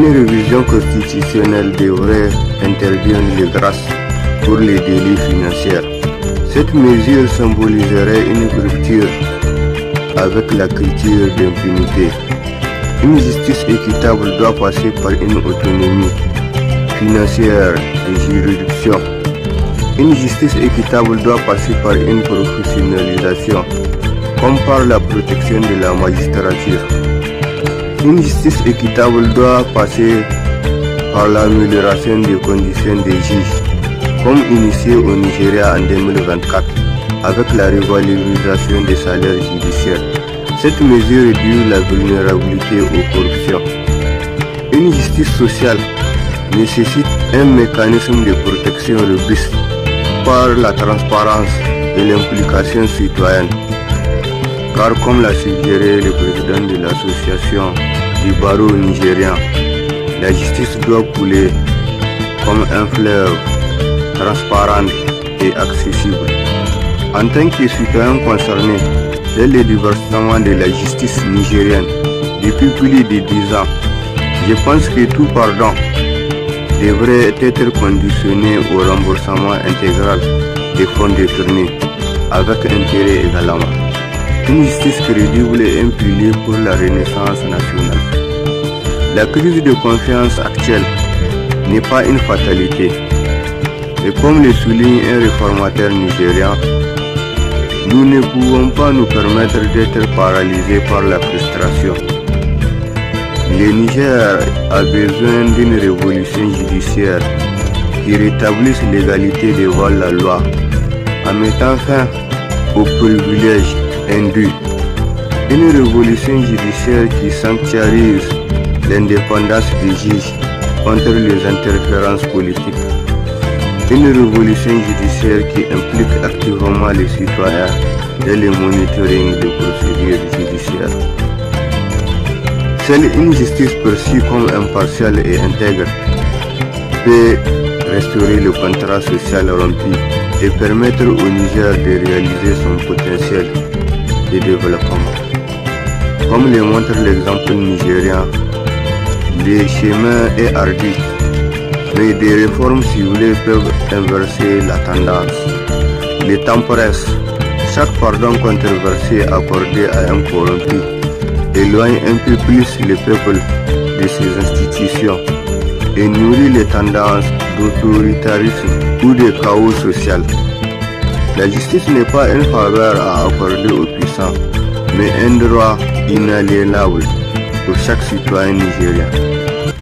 Une révision constitutionnelle devrait interdire les grâces pour les délits financiers. Cette mesure symboliserait une rupture avec la culture d'impunité. Une justice équitable doit passer par une autonomie financière des juridictions. Une justice équitable doit passer par une professionnalisation, comme par la protection de la magistrature. Une justice équitable doit passer par l'amélioration des conditions des juges, comme initié au Nigeria en 2024, avec la revalorisation des salaires judiciaires. Cette mesure réduit la vulnérabilité aux corruptions. Une justice sociale nécessite un mécanisme de protection robuste par la transparence et l'implication citoyenne. Car comme l'a suggéré le président de l'association du barreau nigérien, la justice doit couler comme un fleuve transparent et accessible. En tant que citoyen concerné dans le divertissement de la justice nigérienne depuis plus de 10 ans, je pense que tout pardon devrait être conditionné au remboursement intégral des fonds détournés, avec intérêt également. Une justice crédible est un pilier pour la renaissance nationale. La crise de confiance actuelle n'est pas une fatalité. Et comme le souligne un réformateur nigérien, nous ne pouvons pas nous permettre d'être paralysés par la frustration. Le Niger a besoin d'une révolution judiciaire qui rétablisse l'égalité devant la loi en mettant fin aux privilèges indus. Une révolution judiciaire qui sanctuarise l'indépendance des juges contre les interférences politiques. Une révolution judiciaire qui implique activement les citoyens dans le monitoring des procédures judiciaires. Seule une justice perçue comme impartiale et intègre peut restaurer le contrat social rompu et permettre au Niger de réaliser son potentiel de développement. Comme le montre l'exemple nigérien, le chemin est ardu, mais des réformes ciblées peuvent inverser la tendance. Le temps presse. Chaque pardon controversé accordé à un corrompu éloigne un peu plus le peuple de ses institutions et nourrit les tendances d'autoritarisme ou de chaos social. La justice n'est pas une faveur à accorder aux puissants, mais un droit inaliénable pour chaque citoyen nigérien.